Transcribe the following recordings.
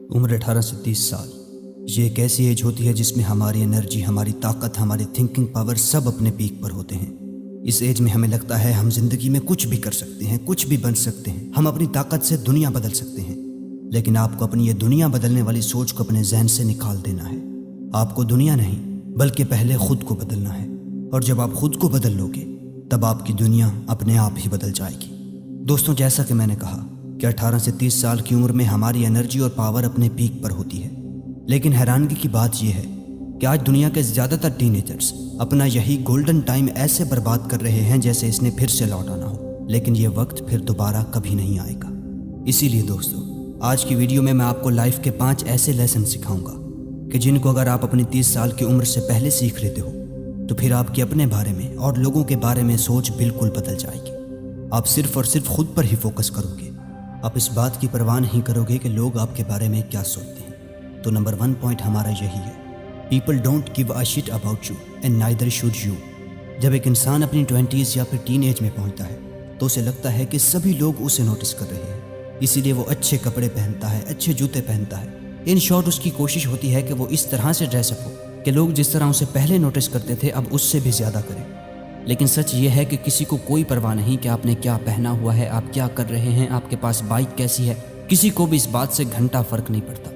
عمر 18 سے 30 سال یہ ایک ایسی ایج ہوتی ہے جس میں ہماری انرجی، ہماری طاقت، ہماری تھنکنگ پاور سب اپنے پیک پر ہوتے ہیں۔ اس ایج میں ہمیں لگتا ہے ہم زندگی میں کچھ بھی کر سکتے ہیں، کچھ بھی بن سکتے ہیں، ہم اپنی طاقت سے دنیا بدل سکتے ہیں۔ لیکن آپ کو اپنی یہ دنیا بدلنے والی سوچ کو اپنے ذہن سے نکال دینا ہے۔ آپ کو دنیا نہیں بلکہ پہلے خود کو بدلنا ہے، اور جب آپ خود کو بدل لو گے تب آپ کی دنیا اپنے آپ ہی بدل جائے گی۔ دوستوں، جیسا کہ میں نے کہا کہ 18 سے 30 سال کی عمر میں ہماری انرجی اور پاور اپنے پیک پر ہوتی ہے، لیکن حیرانگی کی بات یہ ہے کہ آج دنیا کے زیادہ تر ٹین ایجرز اپنا یہی گولڈن ٹائم ایسے برباد کر رہے ہیں جیسے اس نے پھر سے لوٹ آنا ہو، لیکن یہ وقت پھر دوبارہ کبھی نہیں آئے گا۔ اسی لیے دوستوں، آج کی ویڈیو میں آپ کو لائف کے 5 ایسے لیسن سکھاؤں گا کہ جن کو اگر آپ اپنی 30 سال کی عمر سے پہلے سیکھ لیتے ہو تو پھر آپ کے اپنے بارے میں اور لوگوں کے بارے میں سوچ بالکل بدل جائے گی۔ آپ صرف اور صرف خود پر ہی فوکس کرو گے، آپ اس بات کی پرواہ نہیں کرو گے کہ لوگ آپ کے بارے میں کیا سوچتے ہیں۔ تو نمبر 1 پوائنٹ ہمارا یہی ہے، people don't give a shirt about you and neither should you. جب ایک انسان اپنی 20s یا پھر ٹین ایج میں پہنچتا ہے تو اسے لگتا ہے کہ سبھی لوگ اسے نوٹس کر رہے ہیں، اسی لیے وہ اچھے کپڑے پہنتا ہے، اچھے جوتے پہنتا ہے۔ ان شارٹ اس کی کوشش ہوتی ہے کہ وہ اس طرح سے ڈریس اپ ہو کہ لوگ جس طرح اسے پہلے نوٹس کرتے تھے اب اس سے بھی زیادہ کریں۔ لیکن سچ یہ ہے کہ کسی کو کوئی پرواہ نہیں کہ آپ نے کیا پہنا ہوا ہے، آپ کیا کر رہے ہیں، آپ کے پاس بائک کیسی ہے، کسی کو بھی اس بات سے گھنٹا فرق نہیں پڑتا۔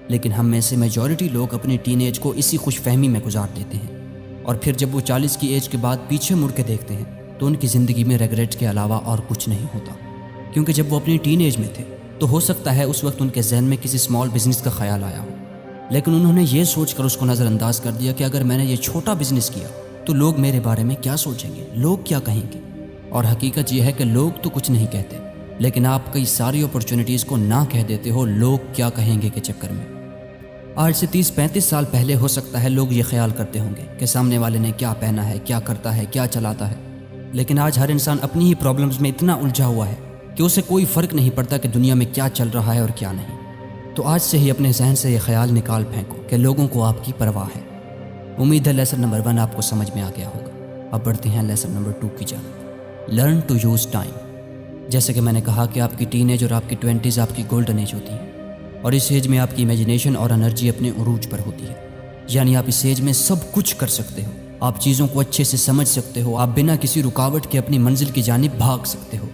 لیکن ہم میں سے میجورٹی لوگ اپنی ٹین ایج کو اسی خوش فہمی میں گزار دیتے ہیں، اور پھر جب وہ 40 کی ایج کے بعد پیچھے مڑ کے دیکھتے ہیں تو ان کی زندگی میں ریگریٹ کے علاوہ اور کچھ نہیں ہوتا، کیونکہ جب وہ اپنی ٹین ایج میں تھے تو ہو سکتا ہے اس وقت ان کے ذہن میں کسی اسمال بزنس کا خیال آیا ہو، لیکن انہوں نے یہ سوچ کر اس کو نظر انداز کر دیا کہ اگر میں نے یہ چھوٹا بزنس کیا تو لوگ میرے بارے میں کیا سوچیں گے، لوگ کیا کہیں گے۔ اور حقیقت یہ ہے کہ لوگ تو کچھ نہیں کہتے، لیکن آپ کئی ساری اپرچونٹیز کو نہ کہہ دیتے ہو لوگ کیا کہیں گے کے چکر میں۔ آج سے 30-35 سال پہلے ہو سکتا ہے لوگ یہ خیال کرتے ہوں گے کہ سامنے والے نے کیا پہنا ہے، کیا کرتا ہے، کیا چلاتا ہے، لیکن آج ہر انسان اپنی ہی پرابلمز میں اتنا الجھا ہوا ہے کہ اسے کوئی فرق نہیں پڑتا کہ دنیا میں کیا چل رہا ہے اور کیا نہیں۔ تو آج سے ہی اپنے ذہن سے یہ خیال نکال پھینکو کہ لوگوں کو آپ کی پرواہ ہے۔ امید ہے لیسن نمبر 1 آپ کو سمجھ میں آ گیا ہوگا۔ اب بڑھتے ہیں لیسن نمبر 2 کی جانب، لرن ٹو یوز ٹائم۔ جیسے کہ میں نے کہا کہ آپ کی ٹین ایج اور آپ کی 20s آپ کی گولڈن ایج ہوتی ہے، اور اس ایج میں آپ کی امیجنیشن اور انرجی اپنے عروج پر ہوتی ہے، یعنی آپ اس ایج میں سب کچھ کر سکتے ہو، آپ چیزوں کو اچھے سے سمجھ سکتے ہو، آپ بنا کسی رکاوٹ کے اپنی منزل کی جانب بھاگ سکتے ہو۔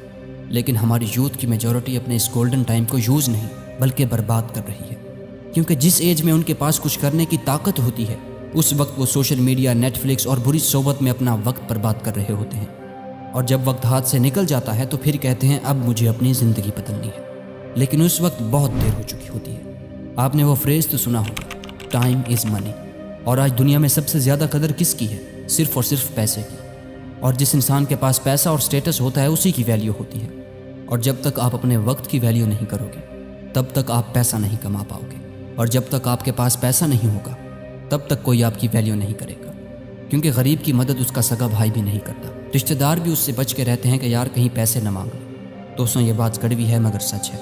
لیکن ہماری یوتھ کی میجورٹی اپنے اس گولڈن ٹائم کو یوز نہیں بلکہ برباد کر رہی ہے، کیونکہ جس ایج میں ان کے پاس کچھ کرنے کی طاقت ہوتی ہے اس وقت وہ سوشل میڈیا، نیٹ فلکس اور بری صحبت میں اپنا وقت برباد کر رہے ہوتے ہیں، اور جب وقت ہاتھ سے نکل جاتا ہے تو پھر کہتے ہیں اب مجھے اپنی زندگی بدلنی ہے، لیکن اس وقت بہت دیر ہو چکی ہوتی ہے۔ آپ نے وہ فریز تو سنا ہوگا، ٹائم از منی۔ اور آج دنیا میں سب سے زیادہ قدر کس کی ہے؟ صرف اور صرف پیسے کی، اور جس انسان کے پاس پیسہ اور سٹیٹس ہوتا ہے اسی کی ویلیو ہوتی ہے، اور جب تک آپ اپنے وقت کی ویلیو نہیں کرو گے تب تک آپ پیسہ نہیں کما پاؤ گے، اور جب تک آپ کے پاس پیسہ نہیں ہوگا تب تک کوئی آپ کی ویلیو نہیں کرے گا، کیونکہ غریب کی مدد اس کا سگا بھائی بھی نہیں کرتا، رشتہ دار بھی اس سے بچ کے رہتے ہیں کہ یار کہیں پیسے نہ مانگ لیں۔ دوستوں، یہ بات کڑوی ہے مگر سچ ہے،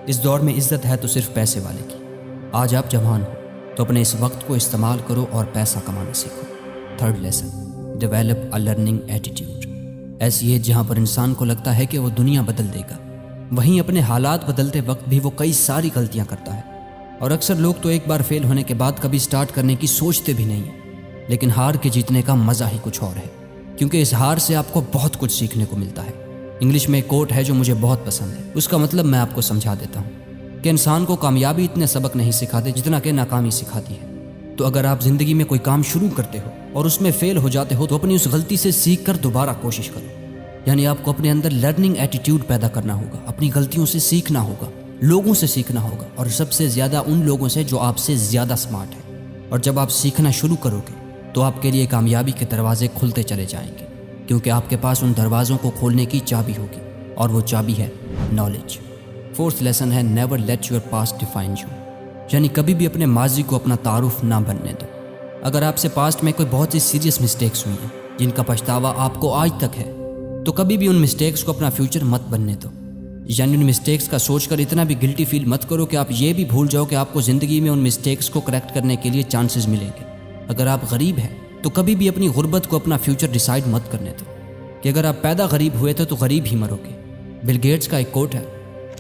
اس دور میں عزت ہے تو صرف پیسے والے کی۔ آج آپ جوان ہو تو اپنے اس وقت کو استعمال کرو اور پیسہ کمانا سیکھو۔ 3rd lesson, develop a learning attitude. ایسی ہے جہاں پر انسان کو لگتا ہے کہ وہ دنیا بدل دے گا، وہیں اپنے حالات بدلتے وقت بھی وہ کئی ساری غلطیاں کرتا ہے، اور اکثر لوگ تو ایک بار فیل ہونے کے بعد کبھی سٹارٹ کرنے کی سوچتے بھی نہیں ہیں۔ لیکن ہار کے جیتنے کا مزہ ہی کچھ اور ہے، کیونکہ اس ہار سے آپ کو بہت کچھ سیکھنے کو ملتا ہے۔ انگلش میں ایک کوٹ ہے جو مجھے بہت پسند ہے، اس کا مطلب میں آپ کو سمجھا دیتا ہوں کہ انسان کو کامیابی اتنے سبق نہیں سکھاتے جتنا کہ ناکامی سکھاتی ہے۔ تو اگر آپ زندگی میں کوئی کام شروع کرتے ہو اور اس میں فیل ہو جاتے ہو تو اپنی اس غلطی سے سیکھ کر دوبارہ کوشش کرو، یعنی آپ کو اپنے اندر لرننگ ایٹیٹیوڈ پیدا کرنا ہوگا، اپنی غلطیوں سے سیکھنا ہوگا، لوگوں سے سیکھنا ہوگا، اور سب سے زیادہ ان لوگوں سے جو آپ سے زیادہ سمارٹ ہیں۔ اور جب آپ سیکھنا شروع کرو گے تو آپ کے لیے کامیابی کے دروازے کھلتے چلے جائیں گے، کیونکہ آپ کے پاس ان دروازوں کو کھولنے کی چابی ہوگی، اور وہ چابی ہے نالج۔ 4th لیسن ہے، never let your past define you, یعنی کبھی بھی اپنے ماضی کو اپنا تعارف نہ بننے دو۔ اگر آپ سے پاسٹ میں کوئی بہت ہی سیریس مسٹیکس ہوئی ہیں جن کا پچھتاوا آپ کو آج تک ہے تو کبھی بھی ان مسٹیکس کو اپنا فیوچر مت بننے دو، یعنی ان مسٹیکس کا سوچ کر اتنا بھی گلٹی فیل مت کرو کہ آپ یہ بھی بھول جاؤ کہ آپ کو زندگی میں ان مسٹیکس کو کریکٹ کرنے کے لیے چانسز ملیں گے۔ اگر آپ غریب ہیں تو کبھی بھی اپنی غربت کو اپنا فیوچر ڈیسائیڈ مت کرنے دو کہ اگر آپ پیدا غریب ہوئے تھے تو غریب ہی مرو گے۔ بل گیٹس کا ایک کوٹ ہے،